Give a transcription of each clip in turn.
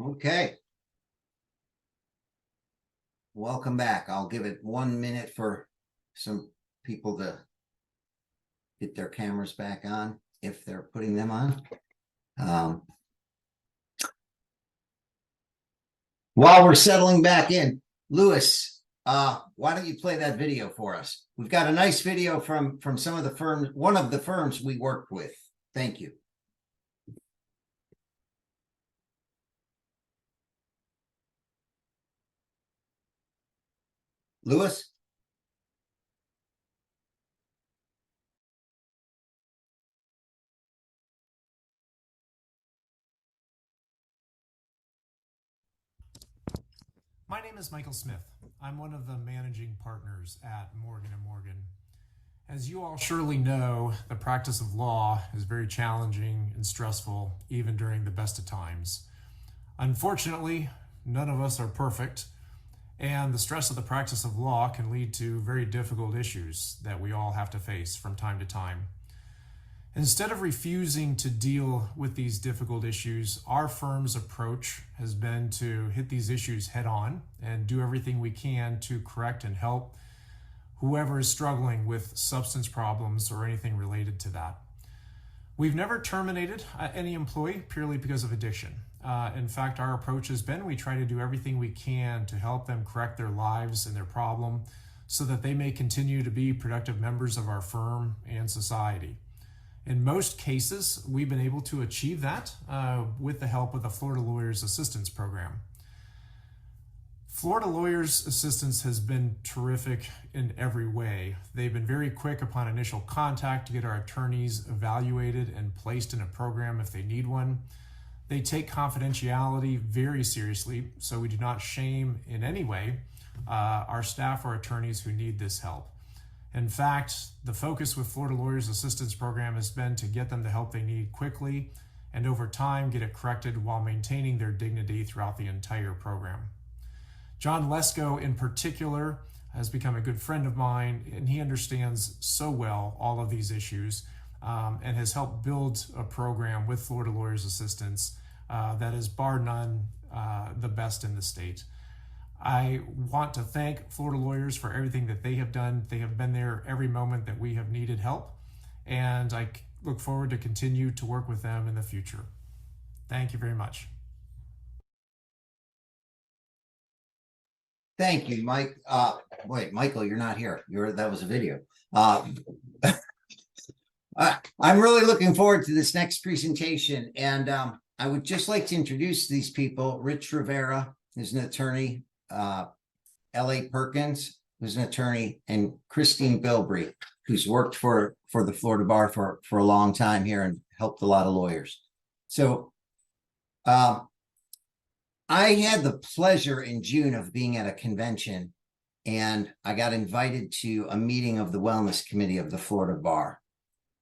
Okay. Welcome back. I'll give it 1 minute for some people to get their cameras back on, if they're putting them on. While we're settling back in, Lewis, why don't you play that video for us? We've got a nice video from some of the firms, one of the firms we worked with. Thank you. Lewis? My name is Michael Smith. I'm one of the managing partners at Morgan & Morgan. As you all surely know, the practice of law is very challenging and stressful, even during the best of times. Unfortunately, none of us are perfect, and the stress of the practice of law can lead to very difficult issues that we all have to face from time to time. Instead of refusing to deal with these difficult issues, our firm's approach has been to hit these issues head on and do everything we can to correct and help whoever is struggling with substance problems or anything related to that. We've never terminated any employee purely because of addiction. In fact, our approach has been we try to do everything we can to help them correct their lives and their problem so that they may continue to be productive members of our firm and society. In most cases, we've been able to achieve that with the help of the Florida Lawyers Assistance Program. Florida Lawyers Assistance has been terrific in every way. They've been very quick upon initial contact to get our attorneys evaluated and placed in a program if they need one. They take confidentiality very seriously, so we do not shame in any way our staff or attorneys who need this help. In fact, the focus with Florida Lawyers Assistance Program has been to get them the help they need quickly and over time get it corrected while maintaining their dignity throughout the entire program. John Lesko in particular has become a good friend of mine, and he understands so well all of these issues and has helped build a program with Florida Lawyers Assistance that is bar none the best in the state. I want to thank Florida lawyers for everything that they have done. They have been there every moment that we have needed help, and I look forward to continue to work with them in the future. Thank you very much. Thank you, Mike. Wait, Michael, you're not here. That was a video. I'm really looking forward to this next presentation, and I would just like to introduce these people. Rich Rivera is an attorney, L.A. Perkins, who's an attorney, and Christine Bilbrey, who's worked for the Florida Bar for a long time here and helped a lot of lawyers. So I had the pleasure in June of being at a convention, and I got invited to a meeting of the Wellness Committee of the Florida Bar.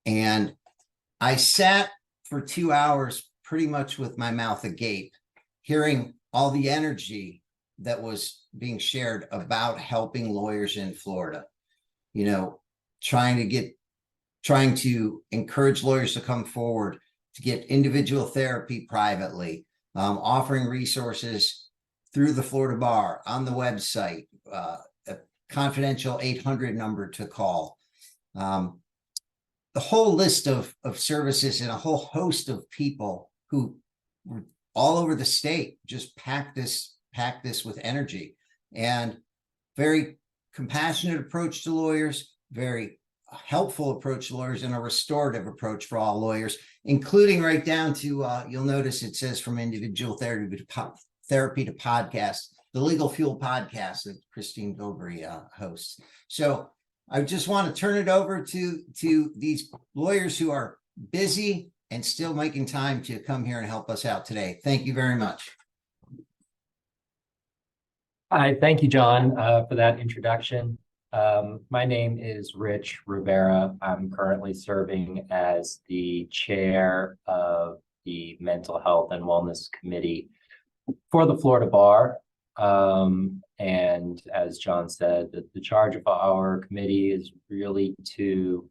And I sat for 2 hours pretty much with my mouth agape, hearing all the energy that was being shared about helping lawyers in Florida. You know, trying to encourage lawyers to come forward to get individual therapy privately, offering resources through the Florida Bar on the website, a confidential 800 number to call, the whole list of services, and a whole host of people who were all over the state just packed this with energy, and very compassionate approach to lawyers, very helpful approach to lawyers, and a restorative approach for all lawyers, including right down to, you'll notice it says from individual therapy to podcast, the Legal Fuel podcast that Christine Bilbrey hosts. So I just want to turn it over to these lawyers who are busy and still making time to come here and help us out today. Thank you very much. Hi, thank you, John, for that introduction. My name is Rich Rivera. I'm currently serving as the chair of the Mental Health and Wellness Committee for the Florida Bar. And as John said, the charge of our committee is really to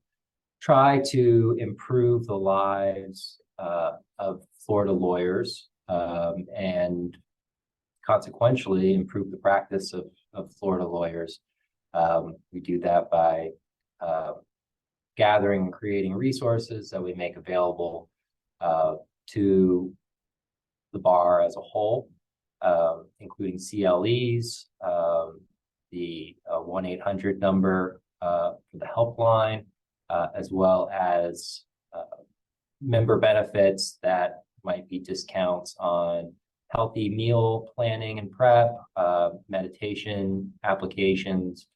try to improve the lives of Florida lawyers and consequentially improve the practice of Florida lawyers. We do that by gathering and creating resources that we make available to the bar as a whole, including CLEs, the 1-800 number for the helpline, as well as member benefits that might be discounts on healthy meal planning and prep, meditation applications,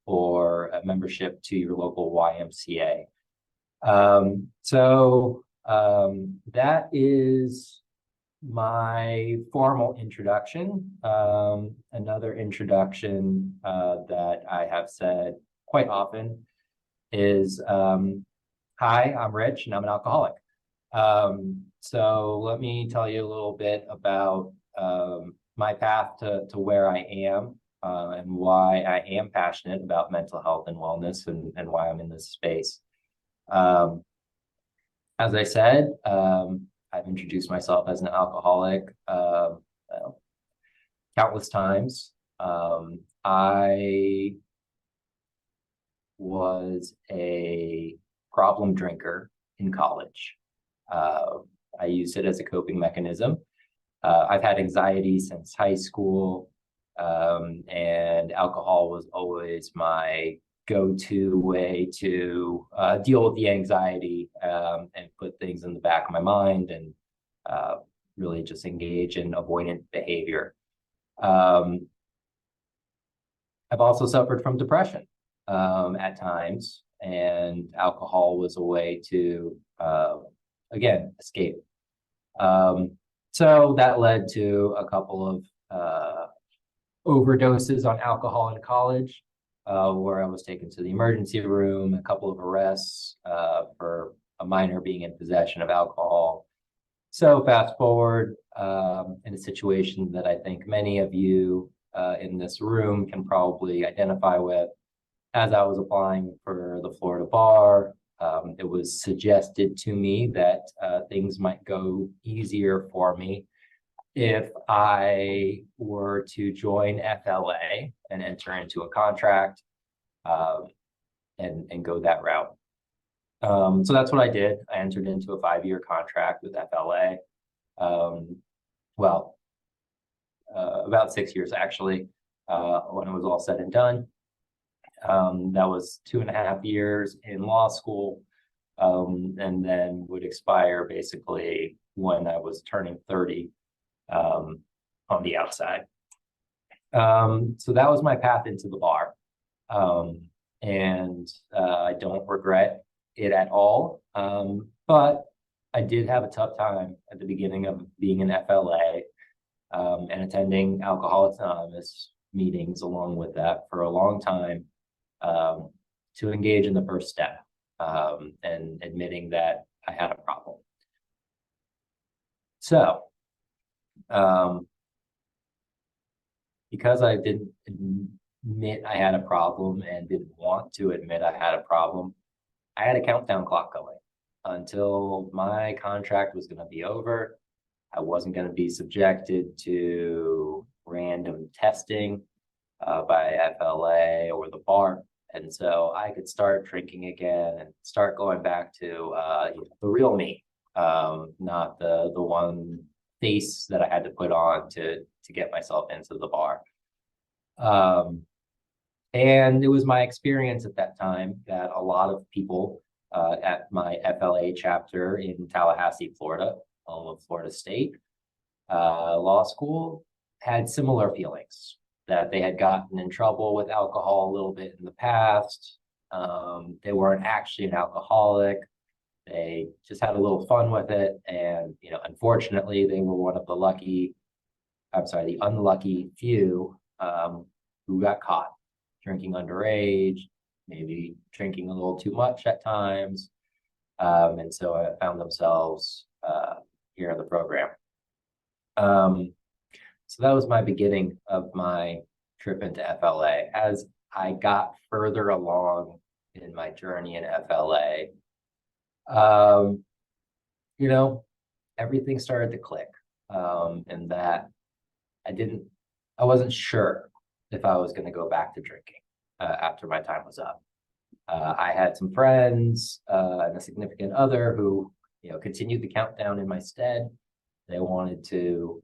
or a membership to your local YMCA. That is my formal introduction. Another introduction that I have said quite often is, hi, I'm Rich and I'm an alcoholic. So let me tell you a little bit about my path to where I am and why I am passionate about mental health and wellness and why I'm in this space. As I said, I've introduced myself as an alcoholic countless times. I was a problem drinker in college. I used it as a coping mechanism. I've had anxiety since high school, and alcohol was always my go-to way to deal with the anxiety and put things in the back of my mind and really just engage in avoidant behavior. I've also suffered from depression at times, and alcohol was a way to, again, escape. So that led to a couple of overdoses on alcohol in college, where I was taken to the emergency room, a couple of arrests for a minor being in possession of alcohol. So fast forward in a situation that I think many of you in this room can probably identify with. As I was applying for the Florida bar, it was suggested to me that things might go easier for me if I were to join FLA and enter into a contract and go that route. So that's what I did. I entered into a 5-year contract with FLA. About 6 years actually, when it was all said and done. That was 2.5 years in law school, and then would expire basically when I was turning 30 on the outside. So that was my path into the bar. And I don't regret it at all. But I did have a tough time at the beginning of being in FLA and attending Alcoholics Anonymous meetings along with that for a long time to engage in the first step and admitting that I had a problem. So, because I didn't admit I had a problem and didn't want to admit I had a problem, I had a countdown clock going until my contract was going to be over. I wasn't going to be subjected to random testing by FLA or the bar. And so I could start drinking again and start going back to the real me, not the one face that I had to put on to get myself into the bar. And it was my experience at that time that a lot of people at my FLA chapter in Tallahassee, Florida, home of Florida State Law School, had similar feelings, that they had gotten in trouble with alcohol a little bit in the past. They weren't actually an alcoholic. They just had a little fun with it. And, unfortunately, they were one of the unlucky few who got caught drinking underage, maybe drinking a little too much at times. And so I found themselves here in the program. So that was my beginning of my trip into FLA. As I got further along in my journey in FLA, everything started to click. And that I wasn't sure if I was going to go back to drinking after my time was up. I had some friends and a significant other who, continued the countdown in my stead. They wanted to,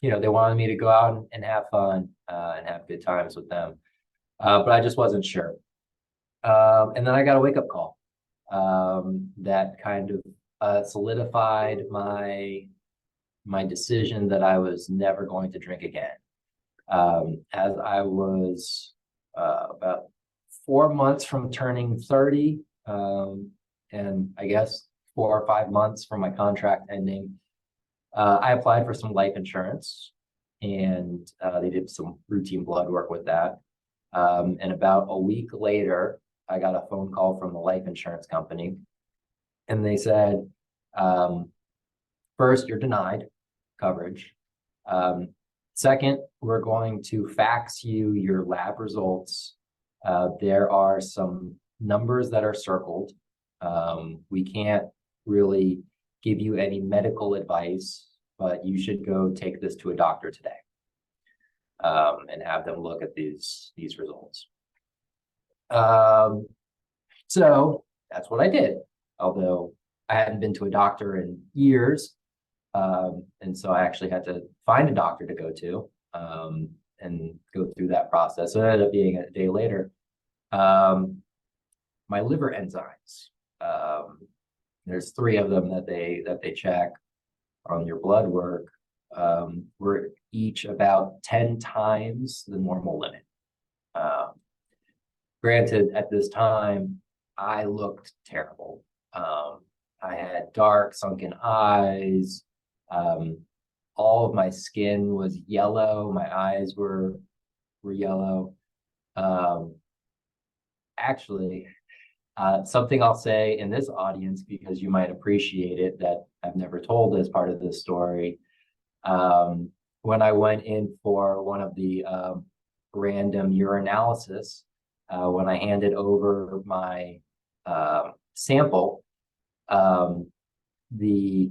they wanted me to go out and have fun and have good times with them. But I just wasn't sure. And then I got a wake-up call that kind of solidified my decision that I was never going to drink again. As I was about 4 months from turning 30, and I guess 4 or 5 months from my contract ending, I applied for some life insurance, and they did some routine blood work with that. And about a week later, I got a phone call from the life insurance company, and they said, first, you're denied coverage. Second, we're going to fax you your lab results. There are some numbers that are circled. We can't really give you any medical advice, but you should go take this to a doctor today and have them look at these results. So that's what I did, although I hadn't been to a doctor in years. And so I actually had to find a doctor to go to and go through that process. So it ended up being a day later. My liver enzymes, there's 3 of them that they check on your blood work. Were each about 10 times the normal limit. Granted, at this time, I looked terrible. I had dark, sunken eyes. All of my skin was yellow. My eyes were yellow. Actually, something I'll say in this audience, because you might appreciate it, that I've never told as part of this story. When I went in for one of the random urinalysis, when I handed over my sample, the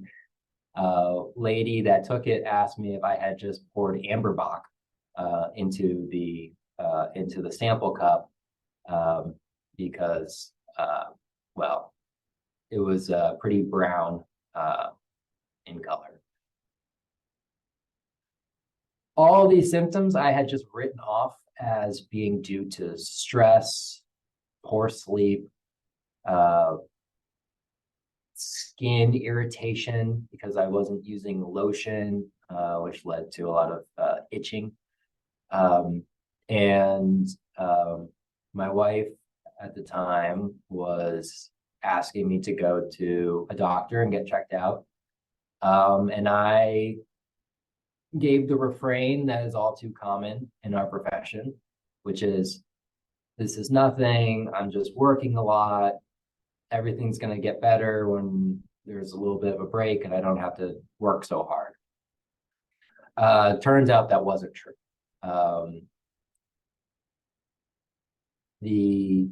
lady that took it asked me if I had just poured Amberbach into the sample cup because, well, it was pretty brown in color. All these symptoms I had just written off as being due to stress, poor sleep, skin irritation because I wasn't using lotion, which led to a lot of itching. And my wife at the time was asking me to go to a doctor and get checked out. And I gave the refrain that is all too common in our profession, which is, this is nothing, I'm just working a lot, everything's going to get better when there's a little bit of a break and I don't have to work so hard. Turns out that wasn't true. The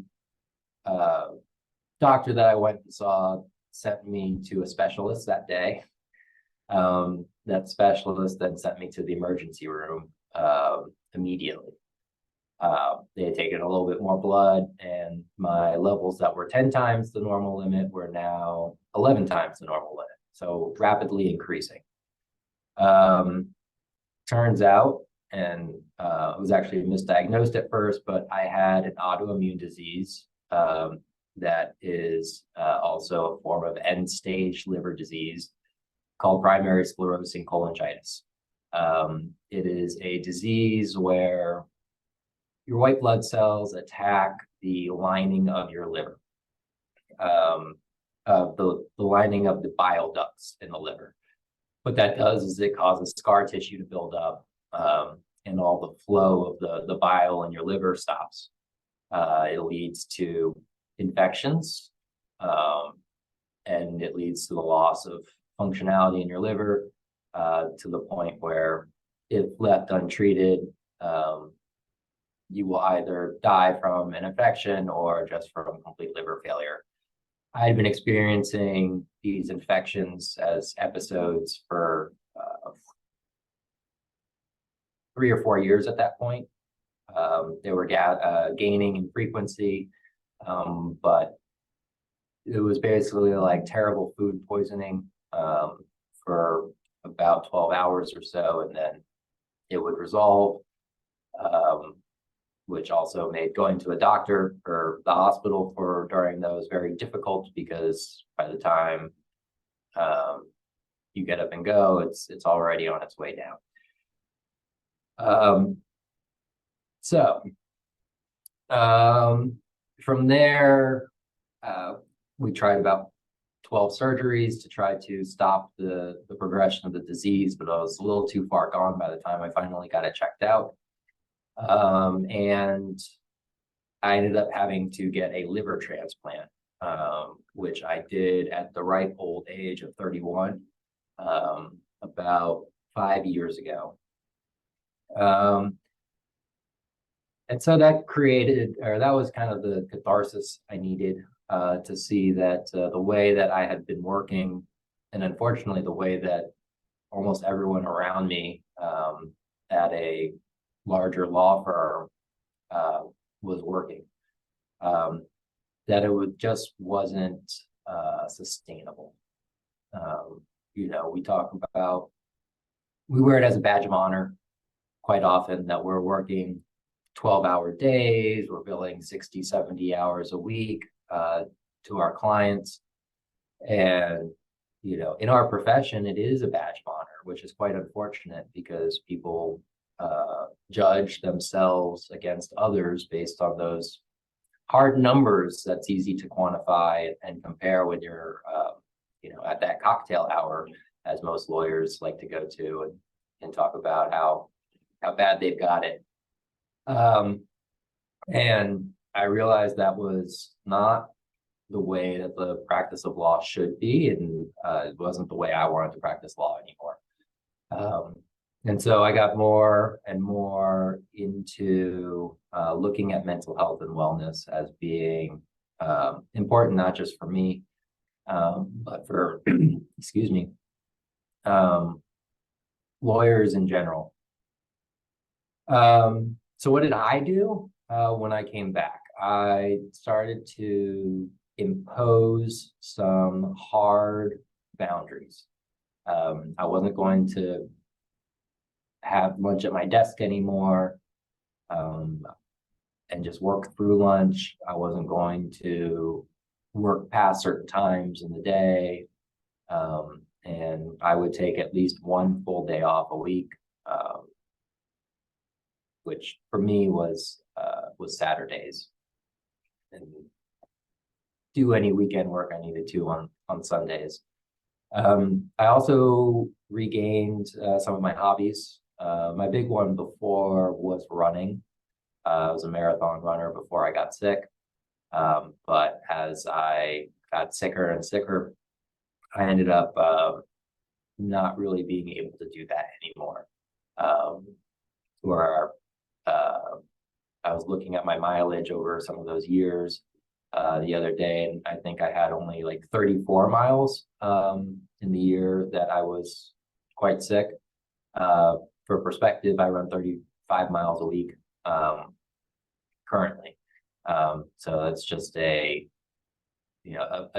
doctor that I went and saw sent me to a specialist that day. That specialist then sent me to the emergency room immediately. They had taken a little bit more blood, and my levels that were 10 times the normal limit were now 11 times the normal limit, so rapidly increasing. Turns out, and it was actually misdiagnosed at first, but I had an autoimmune disease that is also a form of end-stage liver disease called primary sclerosing cholangitis. It is a disease where your white blood cells attack the lining of your liver, the lining of the bile ducts in the liver. What that does is it causes scar tissue to build up, and all the flow of the bile in your liver stops. It leads to infections, and it leads to the loss of functionality in your liver to the point where, if left untreated, you will either die from an infection or just from complete liver failure. I had been experiencing these infections as episodes for 3 or 4 years at that point. They were gaining in frequency, but it was basically like terrible food poisoning for about 12 hours or so, and then it would resolve, which also made going to a doctor or the hospital for during those very difficult, because by the time you get up and go, it's already on its way down. From there, we tried about 12 surgeries to try to stop the progression of the disease, but I was a little too far gone by the time I finally got it checked out. And I ended up having to get a liver transplant, which I did at the ripe old age of 31, about 5 years ago. And so that was kind of the catharsis I needed, to see that the way that I had been working, and unfortunately the way that almost everyone around me at a larger law firm was working, that it just wasn't sustainable. We talk about, we wear it as a badge of honor quite often that we're working 12-hour days, we're billing 60, 70 hours a week to our clients. And, in our profession, it is a badge of honor, which is quite unfortunate because people judge themselves against others based on those hard numbers that's easy to quantify and compare when you're, at that cocktail hour, as most lawyers like to go to and talk about how bad they've got it. And I realized that was not the way that the practice of law should be, and it wasn't the way I wanted to practice law anymore. And so I got more and more into looking at mental health and wellness as being important, not just for me, but for, excuse me, lawyers in general. So what did I do when I came back? I started to impose some hard boundaries. I wasn't going to have lunch at my desk anymore and just work through lunch. I wasn't going to work past certain times in the day. And I would take at least one full day off a week, which for me was Saturdays, and do any weekend work I needed to on Sundays. I also regained some of my hobbies. My big one before was running. I was a marathon runner before I got sick. But as I got sicker and sicker, I ended up not really being able to do that anymore. Where I was looking at my mileage over some of those years the other day, and I think I had only like 34 miles in the year that I was quite sick. For perspective, I run 35 miles a week currently. So that's just a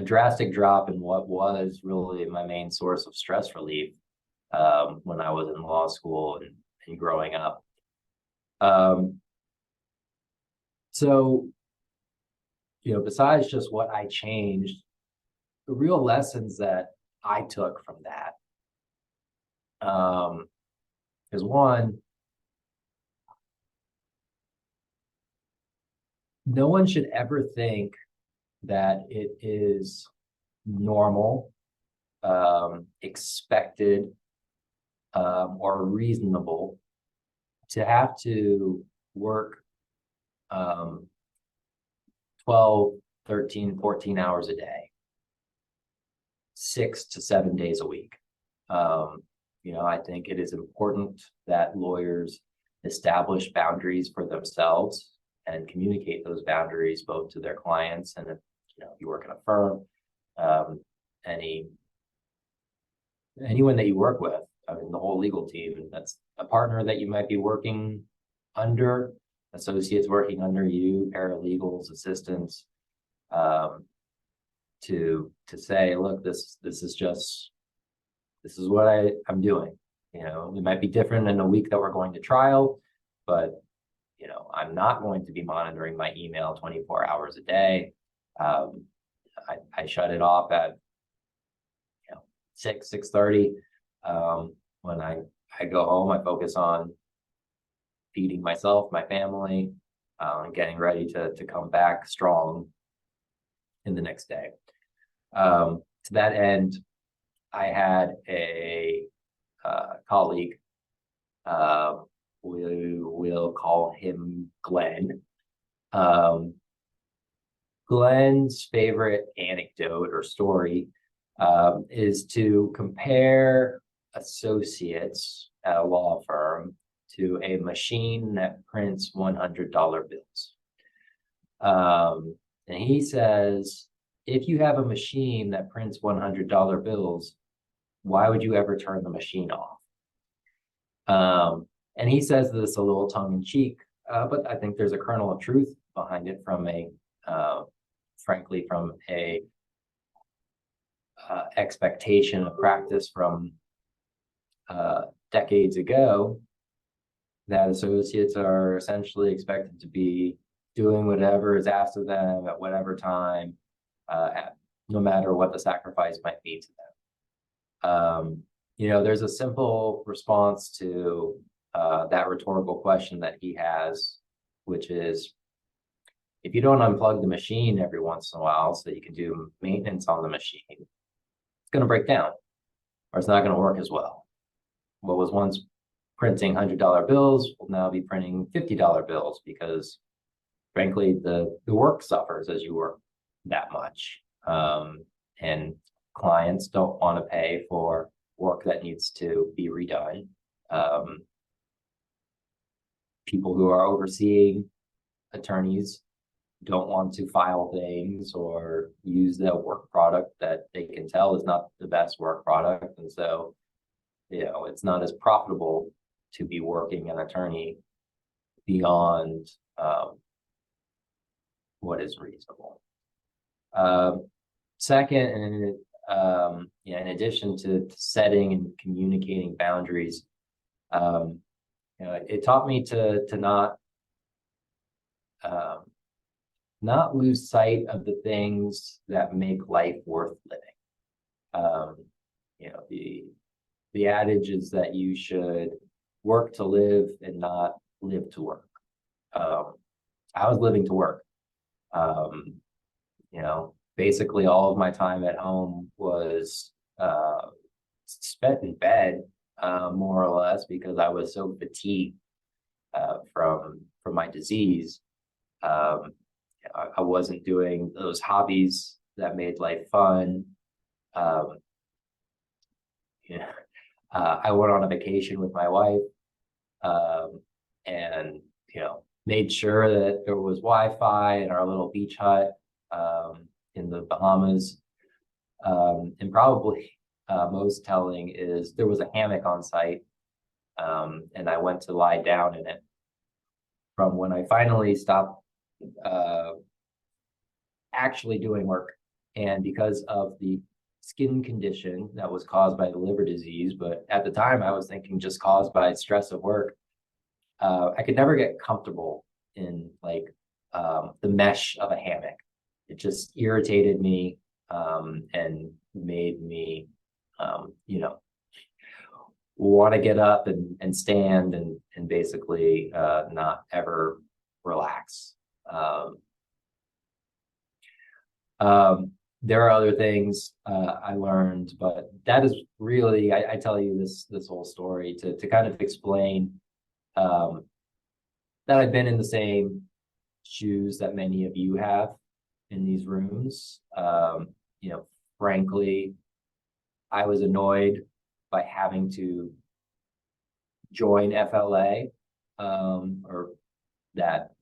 drastic drop in what was really my main source of stress relief when I was in law school and growing up. So, besides just what I changed, the real lessons that I took from that is one, no one should ever think that it is normal, expected, or reasonable to have to work 12, 13, 14 hours a day, 6 to 7 days a week. I think it is important that lawyers establish boundaries for themselves and communicate those boundaries both to their clients, and if you work in a firm, any anyone that you work with, I mean, the whole legal team, that's a partner that you might be working under, associates working under you, paralegals, assistants, to say, look, this is what I'm doing. You know, it might be different in a week that we're going to trial, but you know, I'm not going to be monitoring my email 24 hours a day. I shut it off at 6:30. When I go home, I focus on feeding myself, my family, and getting ready to come back strong in the next day. To that end, I had a colleague, we will call him Glenn. Glenn's favorite anecdote or story is to compare associates at a law firm to a machine that prints $100 bills. And he says, if you have a machine that prints $100 bills, why would you ever turn the machine off? And he says this a little tongue in cheek, but I think there's a kernel of truth behind it from frankly, from a expectation of practice from decades ago, that associates are essentially expected to be doing whatever is asked of them at whatever time, no matter what the sacrifice might be to them. You know, there's a simple response to that rhetorical question that he has, which is, if you don't unplug the machine every once in a while so you can do maintenance on the machine, it's going to break down, or it's not going to work as well. What was once printing $100 bills will now be printing $50 bills, because frankly, the work suffers as you work that much. And clients don't want to pay for work that needs to be redone. People who are overseeing attorneys don't want to file things or use the work product that they can tell is not the best work product. And so, you know, it's not as profitable to be working an attorney beyond what is reasonable. Second, and in addition to setting and communicating boundaries, you know, it taught me to not lose sight of the things that make life worth living. You know, the adage is that you should work to live and not live to work. I was living to work. You know, basically all of my time at home was spent in bed, more or less, because I was so fatigued from my disease. I wasn't doing those hobbies that made life fun. You know, I went on a vacation with my wife, and you know, made sure that there was Wi-Fi in our little beach hut in the Bahamas. And probably most telling is there was a hammock on site, and I went to lie down in it. From when I finally stopped actually doing work, and because of the skin condition that was caused by the liver disease, but at the time I was thinking just caused by stress of work, I could never get comfortable in like the mesh of a hammock. It just irritated me and made me you know, want to get up and stand and basically not ever relax. There are other things I learned, but that is really, I tell you this whole story to kind of explain that I've been in the same shoes that many of you have in these rooms. You know, frankly, I was annoyed by having to join FLA, or that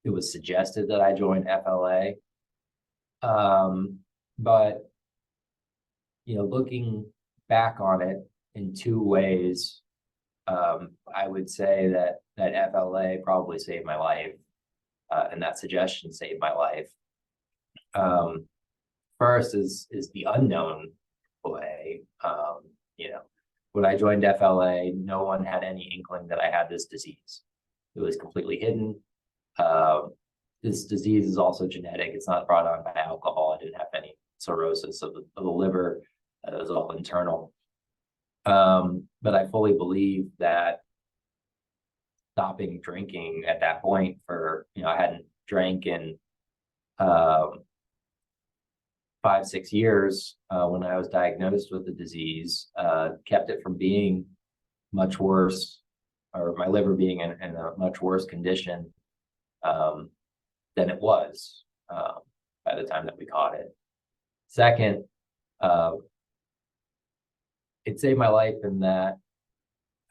it was suggested that I join FLA. But looking back on it in two ways, I would say that FLA probably saved my life, and that suggestion saved my life. First is the unknown way. When I joined FLA, no one had any inkling that I had this disease. It was completely hidden. This disease is also genetic. It's not brought on by alcohol. I didn't have any cirrhosis of the liver. It was all internal. But I fully believe that stopping drinking at that point I hadn't drank in 5-6 years when I was diagnosed with the disease, kept it from being much worse, or my liver being in a much worse condition than it was by the time that we caught it. Second, it saved my life in that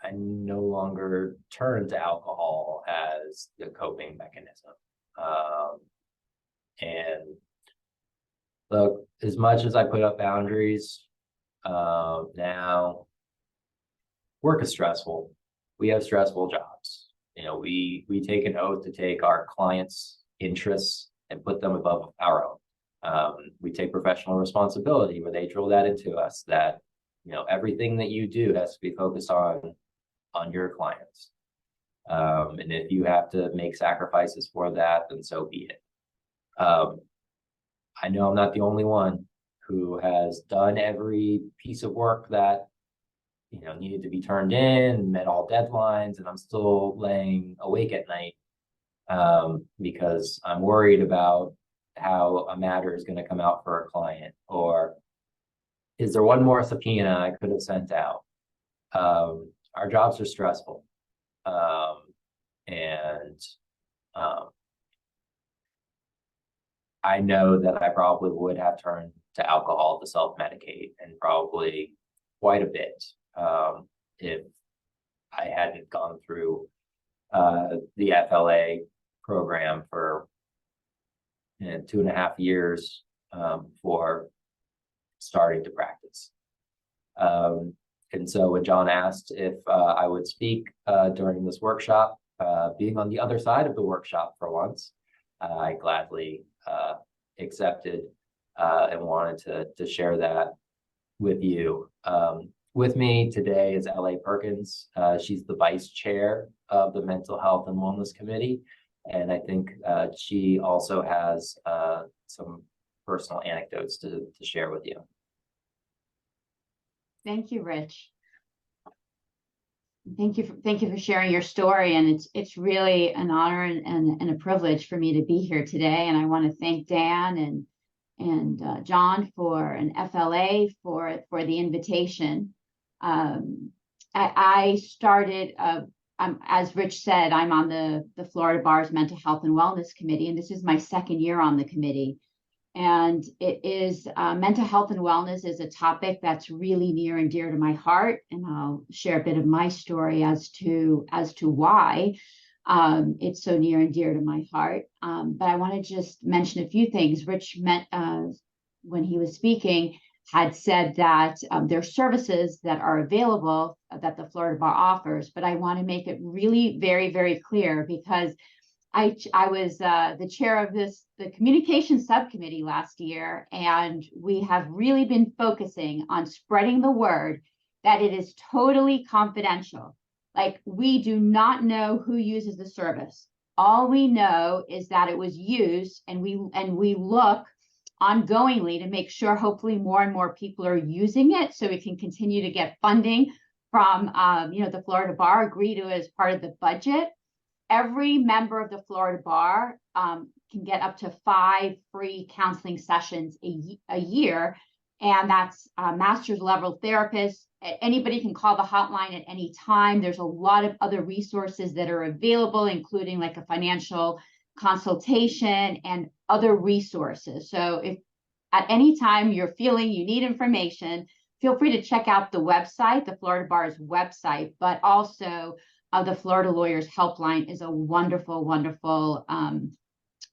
I no longer turn to alcohol as the coping mechanism. And look, as much as I put up boundaries, now work is stressful. We have stressful jobs. We take an oath to take our clients' interests and put them above our own. We take professional responsibility where they drill that into us, that everything that you do has to be focused on your clients. And if you have to make sacrifices for that, then so be it. I know I'm not the only one who has done every piece of work that needed to be turned in, met all deadlines, and I'm still laying awake at night because I'm worried about how a matter is going to come out for a client, or is there one more subpoena I could have sent out? Our jobs are stressful, and I know that I probably would have turned to alcohol to self-medicate, and probably quite a bit if I hadn't gone through the FLA program for 2.5 years before starting to practice. And so when John asked if I would speak during this workshop, being on the other side of the workshop for once, I gladly accepted and wanted to share that with you. With me today is L.A. Perkins. She's the vice chair of the Mental Health and Wellness Committee. And I think she also has some personal anecdotes to share with you. Thank you, Rich. Thank you for sharing your story, and it's really an honor and a privilege for me to be here today. And I want to thank Dan and John and FLA for the invitation. I started, as Rich said, I'm on the Florida Bar's Mental Health and Wellness Committee, and this is my second year on the committee. And it is mental health and wellness is a topic that's really near and dear to my heart, and I'll share a bit of my story as to why it's so near and dear to my heart. But I want to just mention a few things. Rich when he was speaking had said that there are services that are available that the Florida Bar offers, but I want to make it really very, very clear, because I was the chair of the communication subcommittee last year, and we have really been focusing on spreading the word that it is totally confidential. Like, we do not know who uses the service. All we know is that it was used, and we look ongoingly to make sure hopefully more and more people are using it, so we can continue to get funding from the Florida Bar, agree to it as part of the budget. Every member of the Florida Bar can get up to 5 free counseling sessions a year, and that's master's level therapists. Anybody can call the hotline at any time. There's a lot of other resources that are available, including like a financial consultation and other resources. So if at any time you're feeling you need information, feel free to check out the website, the Florida Bar's website, but also the Florida Lawyers Helpline is a wonderful, wonderful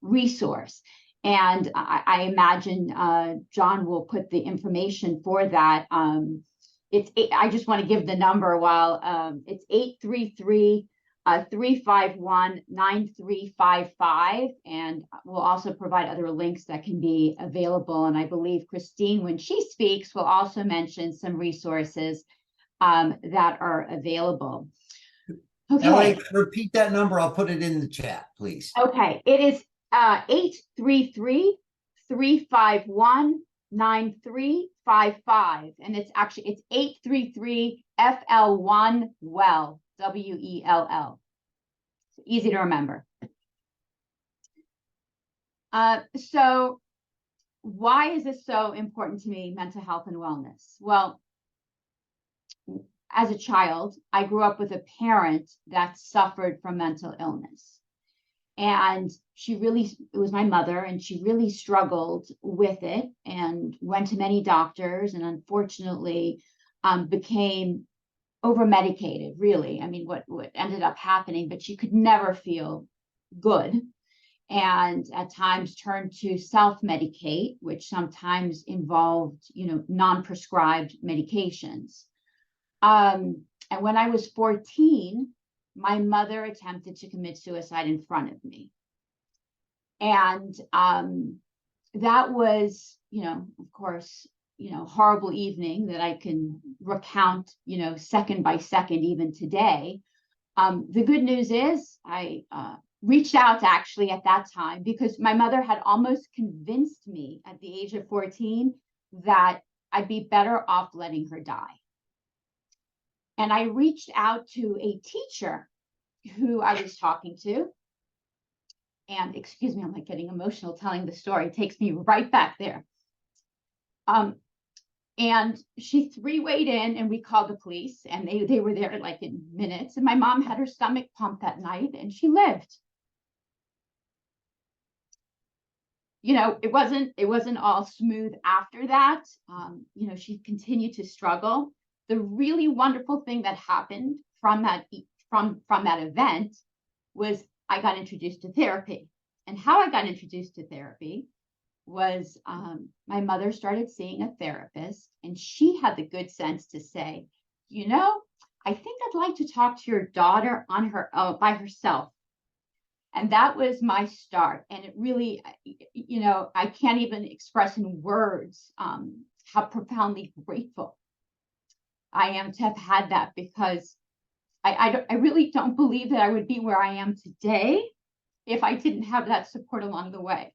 resource. And I imagine John will put the information for that. I just want to give the number while it's 833-351-9355. And we'll also provide other links that can be available. And I believe Christine, when she speaks, will also mention some resources that are available. Okay. Ellie, repeat that number. I'll put it in the chat, please. Okay. It is 833-351-9355. And it's 833 FL1 WELL, WELL. It's easy to remember. So why is this so important to me, mental health and wellness? Well, as a child, I grew up with a parent that suffered from mental illness. And it was my mother, and she really struggled with it and went to many doctors, and unfortunately became over-medicated, really. I mean, what ended up happening, but she could never feel good. And at times turned to self-medicate, which sometimes involved, non-prescribed medications. And when I was 14, my mother attempted to commit suicide in front of me. And that was, of course, horrible evening that I can recount, second by second, even today. The good news is I reached out actually at that time because my mother had almost convinced me at the age of 14 that I'd be better off letting her die. And I reached out to a teacher who I was talking to. And excuse me, I'm like getting emotional telling the story. It takes me right back there. And she three-wayed in, and we called the police, and they were there like in minutes. And my mom had her stomach pumped that night, and she lived. It wasn't all smooth after that. She continued to struggle. The really wonderful thing that happened from that event was I got introduced to therapy. And how I got introduced to therapy was my mother started seeing a therapist, and she had the good sense to say, I think I'd like to talk to your daughter on her own by herself. And that was my start. And it really, I can't even express in words how profoundly grateful I am to have had that, because I really don't believe that I would be where I am today if I didn't have that support along the way.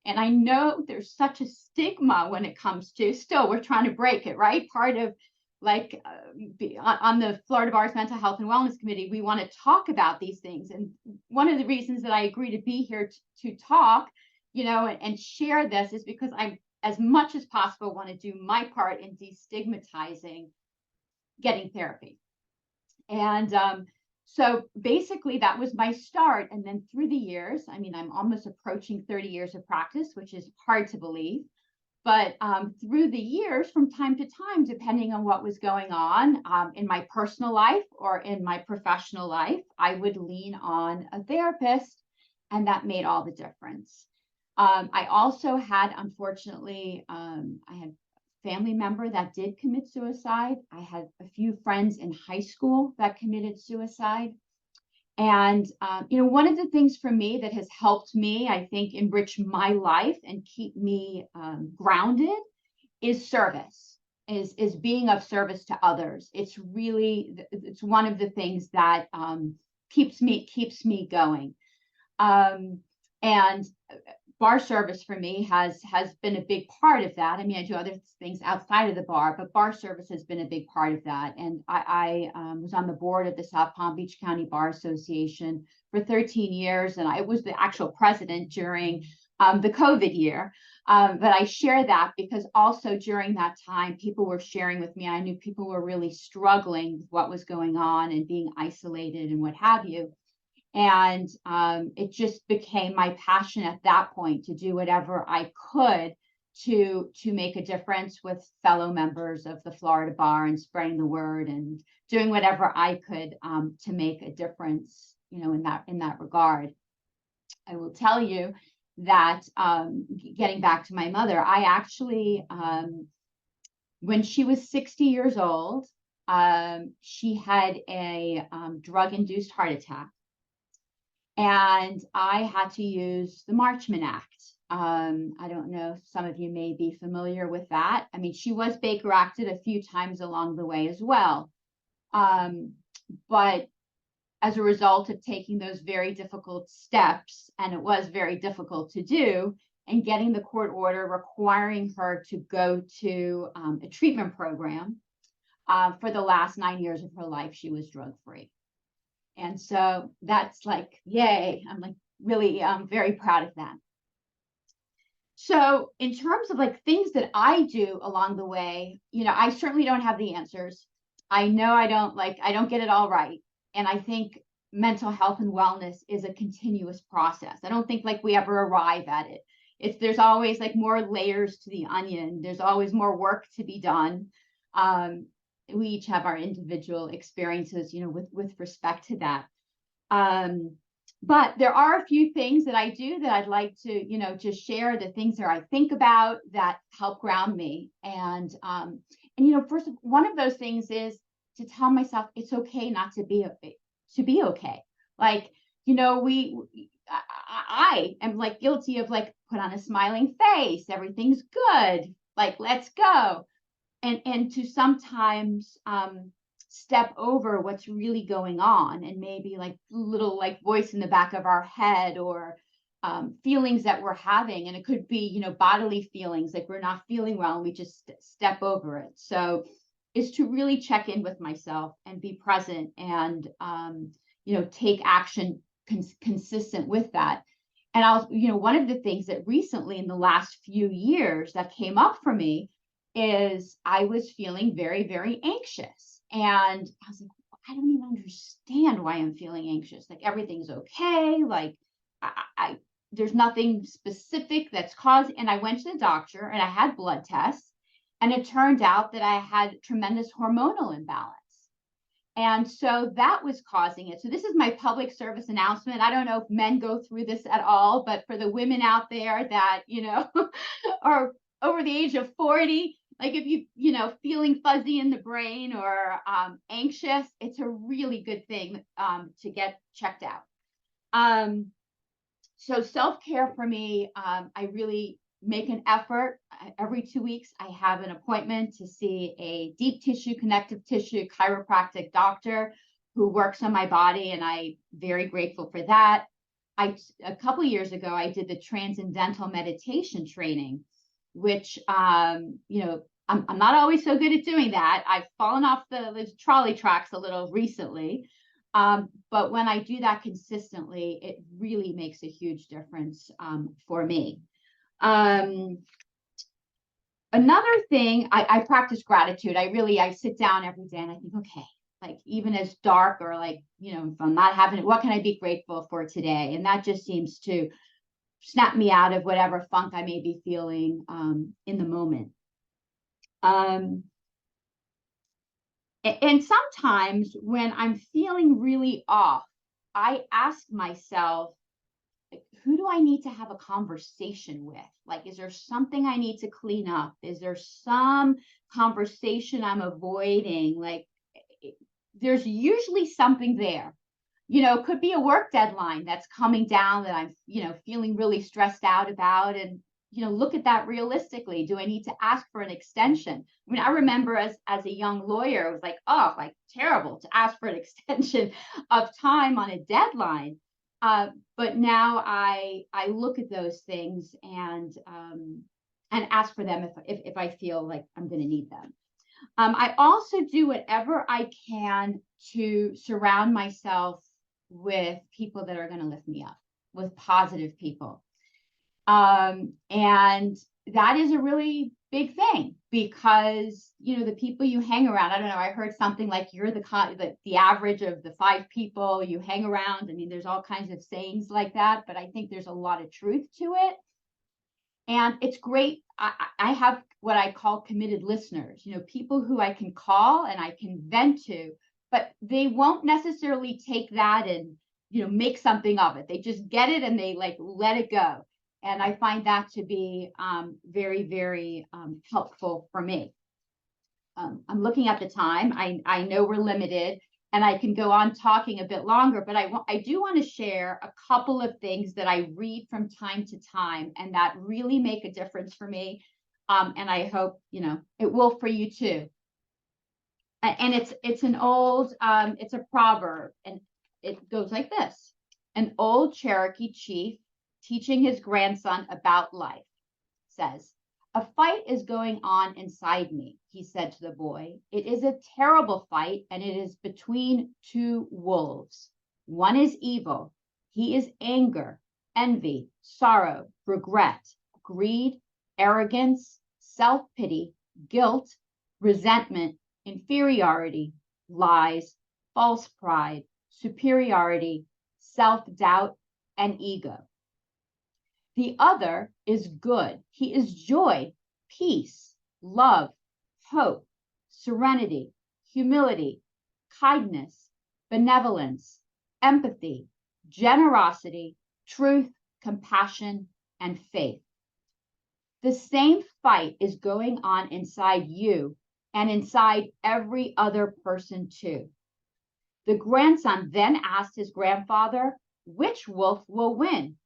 And I know there's such a stigma when it comes to, still, we're trying to break it, right? Part of on the Florida Bar's Mental Health and Wellness Committee, we want to talk about these things. And one of the reasons that I agree to be here to talk, and share this is because I, as much as possible, want to do my part in destigmatizing getting therapy. And so basically that was my start. And then through the years, I'm almost approaching 30 years of practice, which is hard to believe. But through the years, from time to time, depending on what was going on in my personal life or in my professional life, I would lean on a therapist, and that made all the difference. I also had, unfortunately, I had family member that did commit suicide. I had a few friends in high school that committed suicide. And, one of the things for me that has helped me, I think, enrich my life and keep me grounded is service, is being of service to others. It's one of the things that keeps me going. And bar service for me has been a big part of that. I do other things outside of the bar, but bar service has been a big part of that. And I was on the board of the South Palm Beach County Bar Association for 13 years, and I was the actual president during the COVID year. But I share that because also during that time, people were sharing with me. I knew people were really struggling with what was going on and being isolated and what have you. And it just became my passion at that point to do whatever I could to make a difference with fellow members of the Florida Bar and spreading the word and doing whatever I could to make a difference, in that regard. I will tell you that getting back to my mother, I actually, when she was 60 years old, she had a drug-induced heart attack. And I had to use the Marchman Act. I don't know if some of you may be familiar with that. I mean, she was Baker Acted a few times along the way as well. But as a result of taking those very difficult steps, and it was very difficult to do, and getting the court order requiring her to go to a treatment program, for the last 9 years of her life, she was drug-free. And so that's like, yay, I'm like really very proud of that. So in terms of like things that I do along the way, you know, I certainly don't have the answers. I know I don't get it all right. And I think mental health and wellness is a continuous process. I don't think like we ever arrive at it. There's always like more layers to the onion. There's always more work to be done. We each have our individual experiences, you know, with respect to that. But there are a few things that I do that I'd like to, you know, just share, the things that I think about that help ground me. And you know, first, one of those things is to tell myself it's okay not to be okay. Like, you know, I am like guilty of like put on a smiling face, everything's good, like let's go. And to sometimes step over what's really going on, and maybe like little like voice in the back of our head, or feelings that we're having. And it could be, you know, bodily feelings like we're not feeling well and we just step over it. So is to really check in with myself and be present, and you know, take action consistent with that. And you know, one of the things that recently in the last few years that came up for me is I was feeling very, very anxious. And I was like, I don't even understand why I'm feeling anxious. Like everything's okay. Like there's nothing specific that's causing. And I went to the doctor and I had blood tests, and it turned out that I had tremendous hormonal imbalance. And so that was causing it. So this is my public service announcement. I don't know if men go through this at all, but for the women out there that, you know, are over the age of 40, like if you know, feeling fuzzy in the brain or anxious, it's a really good thing to get checked out. So self-care for me, I really make an effort. Every 2 weeks, I have an appointment to see a deep tissue, connective tissue chiropractic doctor who works on my body, and I'm very grateful for that. A couple of years ago, I did the transcendental meditation training, which you know, I'm not always so good at doing that. I've fallen off the trolley tracks a little recently. But when I do that consistently, it really makes a huge difference for me. Another thing, I practice gratitude. I sit down every day and I think, okay, like even as dark or like, you know, if I'm not having it, what can I be grateful for today? And that just seems to snap me out of whatever funk I may be feeling in the moment. And sometimes when I'm feeling really off, I ask myself, like, who do I need to have a conversation with? Like, is there something I need to clean up? Is there some conversation I'm avoiding? Like, there's usually something there. You know, it could be a work deadline that's coming down that I'm, you know, feeling really stressed out about. And, you know, look at that realistically. Do I need to ask for an extension? I mean, I remember as a young lawyer, it was like, oh, like terrible to ask for an extension of time on a deadline. But now I look at those things and ask for them if I feel like I'm going to need them. I also do whatever I can to surround myself with people that are going to lift me up, with positive people. And that is a really big thing because, you know, the people you hang around, I don't know, I heard something like you're the average of the 5 people you hang around. I mean, there's all kinds of sayings like that, but I think there's a lot of truth to it. And it's great. I have what I call committed listeners, you know, people who I can call and I can vent to, but they won't necessarily take that and, you know, make something of it. They just get it and they like let it go. And I find that to be very, very helpful for me. I'm looking at the time. I know we're limited, and I can go on talking a bit longer, but I do want to share a couple of things that I read from time to time and that really make a difference for me. And I hope, it will for you too. And it's an old, it's a proverb, and it goes like this. An old Cherokee chief teaching his grandson about life says, "A fight is going on inside me," he said to the boy. "It is a terrible fight, and it is between two wolves. One is evil. He is anger, envy, sorrow, regret, greed, arrogance, self-pity, guilt, resentment, inferiority, lies, false pride, superiority, self-doubt, and ego. The other is good. He is joy, peace, love, hope, serenity, humility, kindness, benevolence, empathy, generosity, truth, compassion, and faith." The same fight is going on inside you and inside every other person too. The grandson then asked his grandfather, "Which wolf will win?"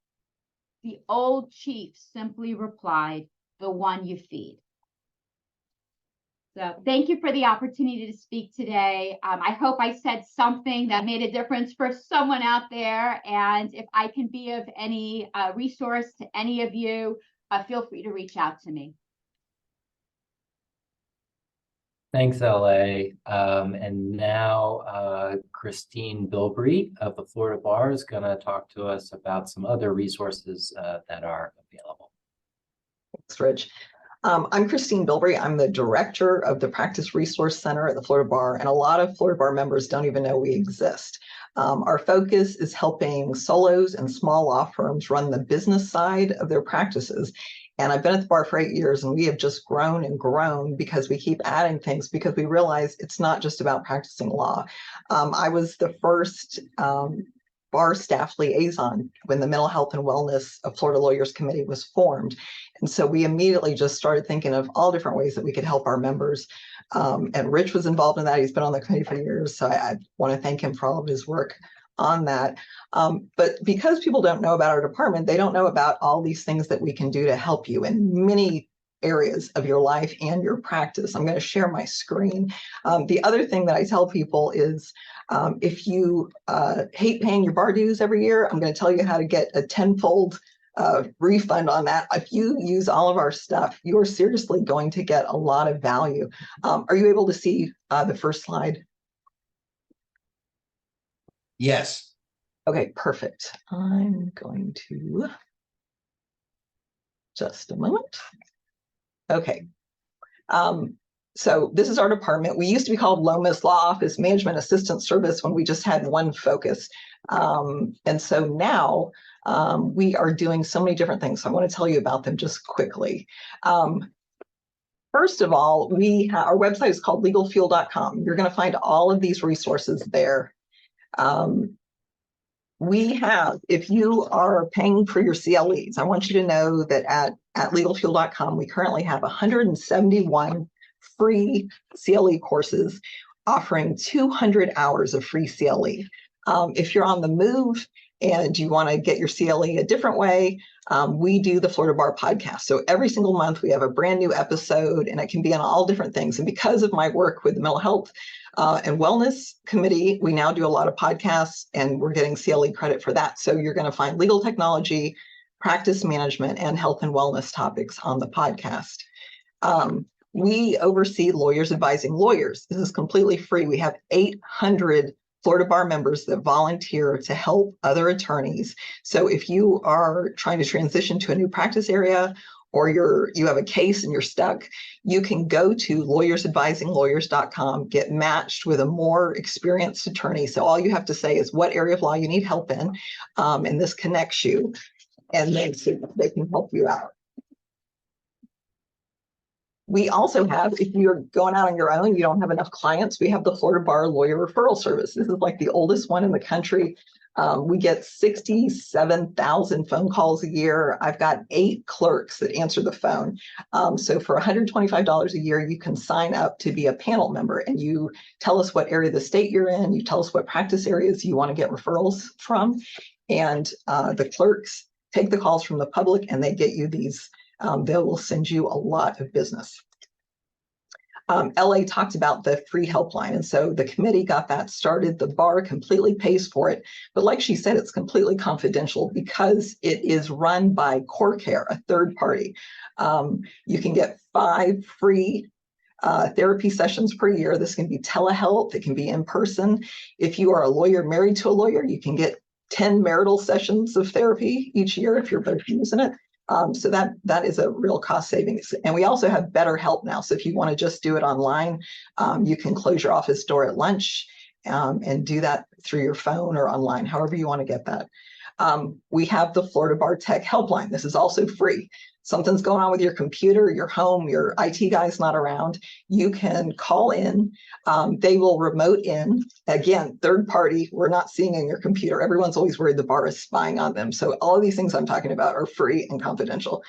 The old chief simply replied, "The one you feed." So thank you for the opportunity to speak today. I hope I said something that made a difference for someone out there. And if I can be of any resource to any of you, feel free to reach out to me. Thanks, LA. And now Christine Bilbrey of the Florida Bar is going to talk to us about some other resources that are available. Thanks, Rich. I'm Christine Bilbrey. I'm the director of the Practice Resource Center at the Florida Bar, and a lot of Florida Bar members don't even know we exist. Our focus is helping solos and small law firms run the business side of their practices. And I've been at the bar for 8 years, and we have just grown and grown because we keep adding things, because we realize it's not just about practicing law. I was the first bar staff liaison when the Mental Health and Wellness of Florida Lawyers Committee was formed. And so we immediately just started thinking of all different ways that we could help our members. And Rich was involved in that. He's been on the committee for years. So I want to thank him for all of his work on that. But because people don't know about our department, they don't know about all these things that we can do to help you in many areas of your life and your practice. I'm going to share my screen. The other thing that I tell people is if you hate paying your bar dues every year, I'm going to tell you how to get a tenfold refund on that. If you use all of our stuff, you're seriously going to get a lot of value. Are you able to see the first slide? Yes. Okay, perfect. I'm going to just a moment. Okay. So this is our department. We used to be called Lomas Law Office Management Assistant Service when we just had one focus. And so now we are doing so many different things. So I want to tell you about them just quickly. First of all, our website is called legalfuel.com. You're going to find all of these resources there. If you are paying for your CLEs, I want you to know that at legalfuel.com, we currently have 171 free CLE courses offering 200 hours of free CLE. If you're on the move and you want to get your CLE a different way, we do the Florida Bar podcast. So every single month we have a brand new episode, and it can be on all different things. And because of my work with the Mental Health and Wellness Committee, we now do a lot of podcasts, and we're getting CLE credit for that. So you're going to find legal technology, practice management, and health and wellness topics on the podcast. We oversee Lawyers Advising Lawyers. This is completely free. We have 800 Florida Bar members that volunteer to help other attorneys. So if you are trying to transition to a new practice area, or you have a case and you're stuck, you can go to lawyersadvisinglawyers.com, get matched with a more experienced attorney. So all you have to say is what area of law you need help in, and this connects you, and they can help you out. We also have, if you're going out on your own, you don't have enough clients, we have the Florida Bar Lawyer Referral Service. This is like the oldest one in the country. We get 67,000 phone calls a year. I've got 8 clerks that answer the phone. So for $125 a year, you can sign up to be a panel member, and you tell us what area of the state you're in. You tell us what practice areas you want to get referrals from. And the clerks take the calls from the public, and they get you these. They will send you a lot of business. LA talked about the free helpline, and so the committee got that started. The bar completely pays for it, but like she said, it's completely confidential because it is run by CoreCare, a third party. You can get 5 free therapy sessions per year. This can be telehealth, it can be in person. If you are a lawyer married to a lawyer, you can get 10 marital sessions of therapy each year if you're both using it. So that is a real cost savings. And we also have BetterHelp now. So if you want to just do it online, you can close your office door at lunch and do that through your phone or online, however you want to get that. We have the Florida Bar Tech Helpline. This is also free. Something's going on with your computer, your home, your IT guy's not around. You can call in. They will remote in. Again, third party, we're not seeing in your computer. Everyone's always worried the bar is spying on them. So all of these things I'm talking about are free and confidential.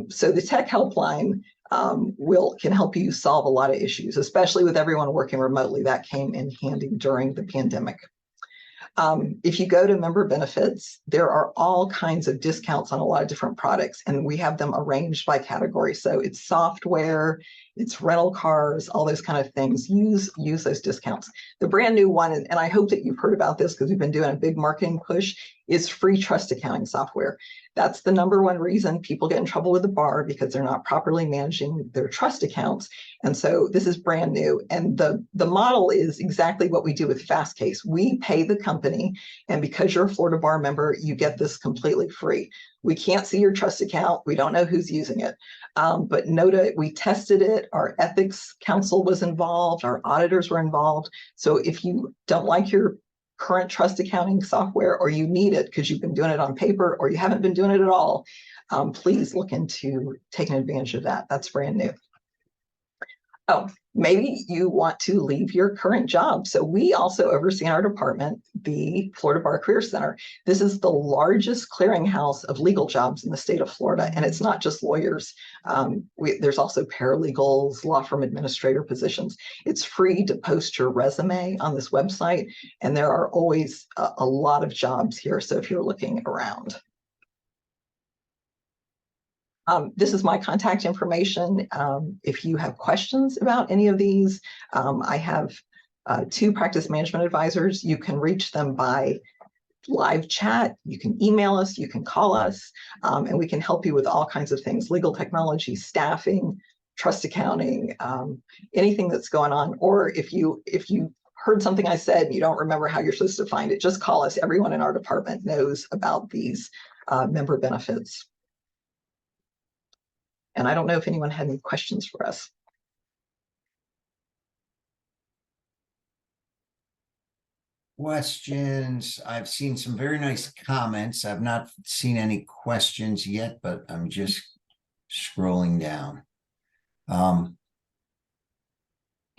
So the Tech Helpline can help you solve a lot of issues, especially with everyone working remotely. That came in handy during the pandemic. If you go to member benefits, there are all kinds of discounts on a lot of different products, and we have them arranged by category. So it's software, it's rental cars, all those kind of things. Use those discounts. The brand new one, and I hope that you've heard about this because we've been doing a big marketing push, is free trust accounting software. That's the #1 reason people get in trouble with the bar, because they're not properly managing their trust accounts. And so this is brand new. And the model is exactly what we do with Fastcase. We pay the company, and because you're a Florida Bar member, you get this completely free. We can't see your trust account. We don't know who's using it. But NOTA, we tested it. Our ethics council was involved. Our auditors were involved. So if you don't like your current trust accounting software, or you need it because you've been doing it on paper, or you haven't been doing it at all, please look into taking advantage of that. That's brand new. Oh, maybe you want to leave your current job. So we also oversee in our department the Florida Bar Career Center. This is the largest clearinghouse of legal jobs in the state of Florida. And it's not just lawyers. There's also paralegals, law firm administrator positions. It's free to post your resume on this website. And there are always a lot of jobs here. So if you're looking around. This is my contact information. If you have questions about any of these, I have 2 practice management advisors. You can reach them by live chat. You can email us, you can call us, and we can help you with all kinds of things: legal technology, staffing, trust accounting, anything that's going on. Or if you heard something I said and you don't remember how you're supposed to find it, just call us. Everyone in our department knows about these member benefits. And I don't know if anyone had any questions for us. Questions? I've seen some very nice comments. I've not seen any questions yet, but I'm just scrolling down. Can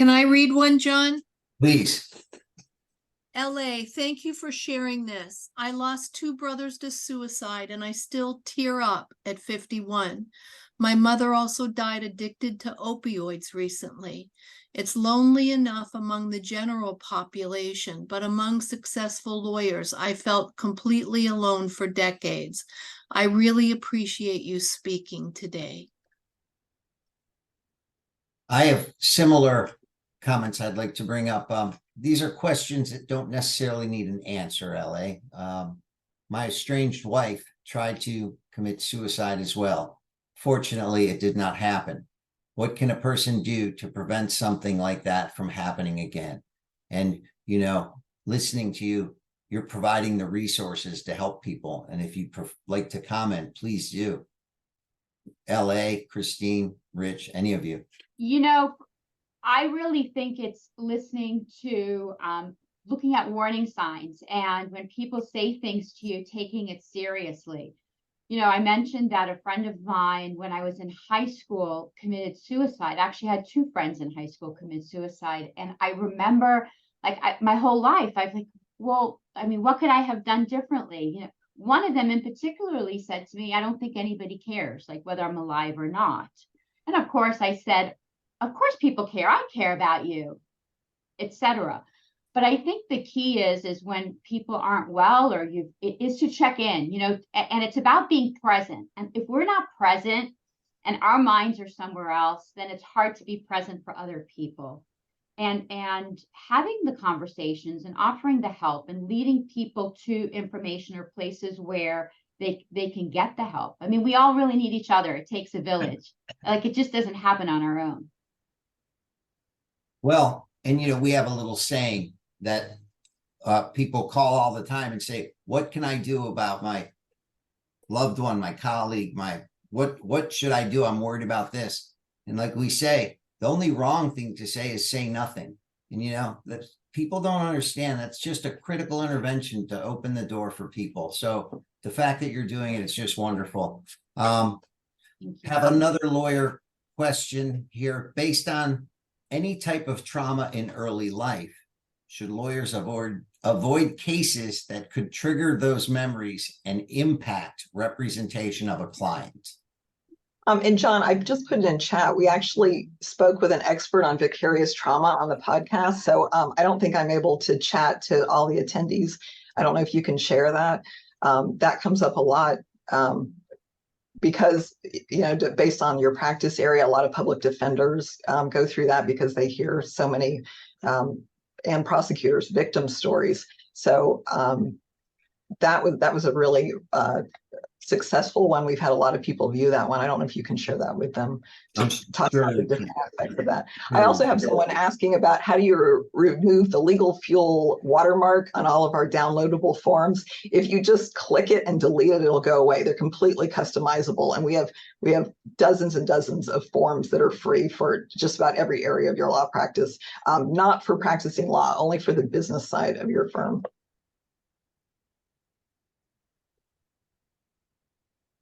I read one, John? Please. LA, thank you for sharing this. I lost 2 brothers to suicide and I still tear up at 51. My mother also died addicted to opioids recently. It's lonely enough among the general population, but among successful lawyers, I felt completely alone for decades. I really appreciate you speaking today. I have similar comments I'd like to bring up. These are questions that don't necessarily need an answer, LA. My estranged wife tried to commit suicide as well. Fortunately, it did not happen. What can a person do to prevent something like that from happening again? And, listening to you, you're providing the resources to help people. And if you'd like to comment, please do. LA, Christine, Rich, any of you. I really think it's listening to, looking at warning signs, and when people say things to you, taking it seriously. I mentioned that a friend of mine, when I was in high school, committed suicide. I actually had two friends in high school commit suicide. And I remember, like, my whole life, I've like, well, I mean, what could I have done differently? One of them in particularly said to me, I don't think anybody cares, like whether I'm alive or not. And of course I said, of course people care. I care about you, etc. But I think the key is when people aren't well, or it is to check in, and it's about being present. And if we're not present and our minds are somewhere else, then it's hard to be present for other people. And having the conversations and offering the help and leading people to information or places where they can get the help. I mean, we all really need each other. It takes a village. Like, it just doesn't happen on our own. Well, and we have a little saying that people call all the time and say, what can I do about my loved one, my colleague, what should I do? I'm worried about this. And like we say, the only wrong thing to say is say nothing. And that people don't understand, that's just a critical intervention to open the door for people. So the fact that you're doing it, it's just wonderful. Have another lawyer question here. Based on any type of trauma in early life, should lawyers avoid cases that could trigger those memories and impact representation of a client? And John, I've just put it in chat. We actually spoke with an expert on vicarious trauma on the podcast. So I don't think I'm able to chat to all the attendees. I don't know if you can share that. That comes up a lot because, based on your practice area, a lot of public defenders go through that because they hear so many, and prosecutors, victim stories. So that was a really successful one. We've had a lot of people view that one. I don't know if you can share that with them to talk about the different aspects of that. I also have someone asking about how do you remove the legal fuel watermark on all of our downloadable forms. If you just click it and delete it, it'll go away. They're completely customizable. And we have dozens and dozens of forms that are free for just about every area of your law practice, not for practicing law, only for the business side of your firm.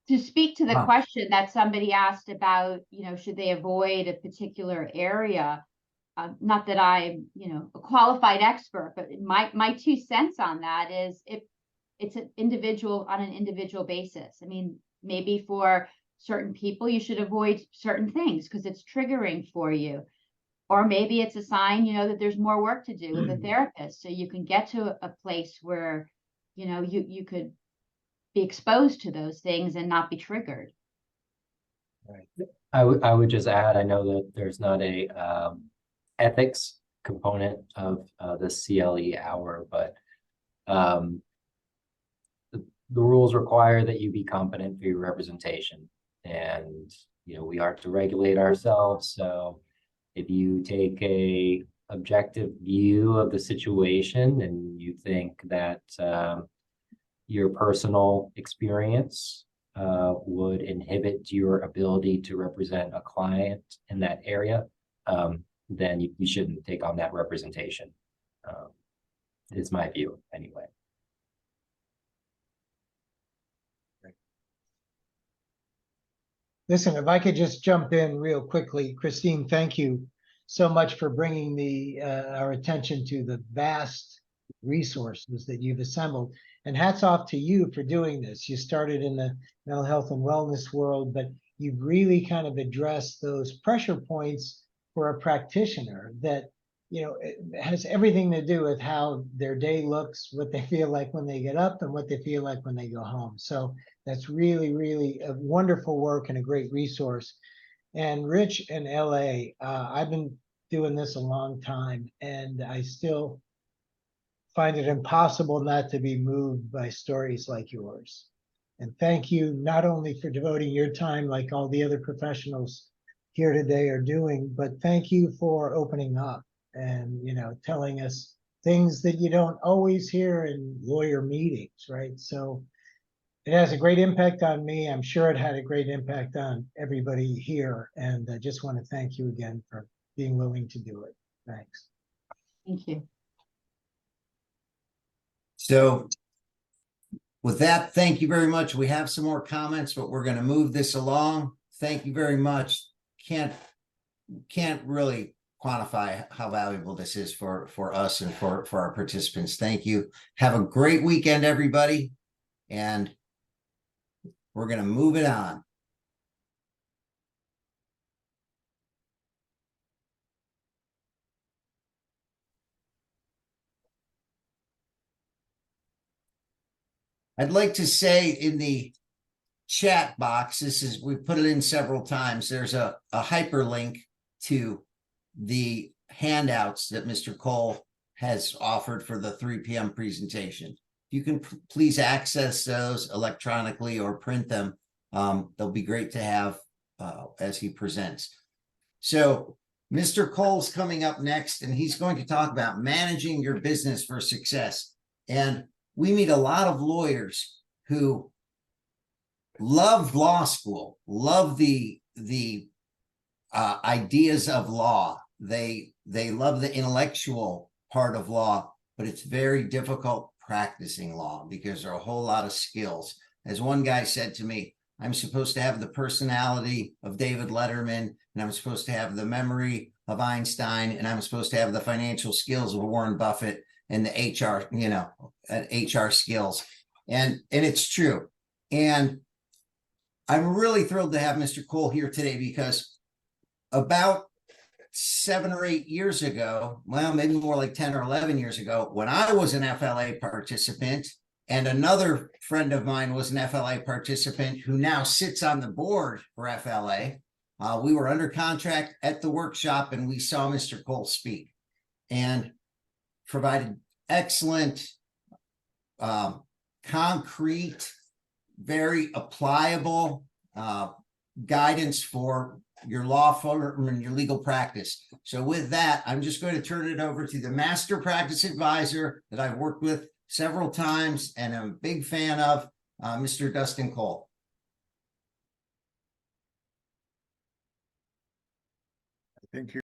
To speak to the question that somebody asked about, should they avoid a particular area? Not that I'm, a qualified expert, but my 2 cents on that is if it's on an individual basis. I mean, maybe for certain people, you should avoid certain things because it's triggering for you. Or maybe it's a sign, that there's more work to do with a therapist. So you can get to a place where, you could be exposed to those things and not be triggered. Right. I would just add, I know that there's not a ethics component of the CLE hour, but the rules require that you be competent for your representation, and we are to regulate ourselves. So if you take a objective view of the situation and you think that your personal experience would inhibit your ability to represent a client in that area, then you shouldn't take on that representation. Is my view anyway. Listen, if I could just jump in real quickly, Christine, thank you so much for bringing our attention to the vast resources that you've assembled. And hats off to you for doing this. You started in the mental health and wellness world, but you've really kind of addressed those pressure points for a practitioner that, it has everything to do with how their day looks, what they feel like when they get up, and what they feel like when they go home. So that's really, really a wonderful work and a great resource. And Rich in LA, I've been doing this a long time, and I still find it impossible not to be moved by stories like yours. And thank you not only for devoting your time like all the other professionals here today are doing, but thank you for opening up and, telling us things that you don't always hear in lawyer meetings, right? So it has a great impact on me. I'm sure it had a great impact on everybody here. And I just want to thank you again for being willing to do it. Thanks. Thank you. So with that, thank you very much. We have some more comments, but we're going to move this along. Thank you very much. Can't really quantify how valuable this is for us and for our participants. Thank you. Have a great weekend, everybody. And we're going to move it on. I'd like to say in the chat box, we put it in several times. There's a hyperlink to the handouts that Mr. Cole has offered for the 3 p.m. presentation. You can please access those electronically or print them. They'll be great to have as he presents. So Mr. Cole's coming up next, and he's going to talk about managing your business for success. And we meet a lot of lawyers who love law school, love the ideas of law. They love the intellectual part of law, but it's very difficult practicing law because there are a whole lot of skills. As one guy said to me, I'm supposed to have the personality of David Letterman, and I'm supposed to have the memory of Einstein, and I'm supposed to have the financial skills of Warren Buffett and the HR, HR skills. And it's true. And I'm really thrilled to have Mr. Cole here today because about 7 or 8 years ago, well, maybe more like 10 or 11 years ago, when I was an FLA participant and another friend of mine was an FLA participant who now sits on the board for FLA, we were under contract at the workshop and we saw Mr. Cole speak and provided excellent, concrete, very applicable guidance for your law firm and your legal practice. So with that, I'm just going to turn it over to the master practice advisor that I've worked with several times and I'm a big fan of, Mr. Dustin Cole. I think you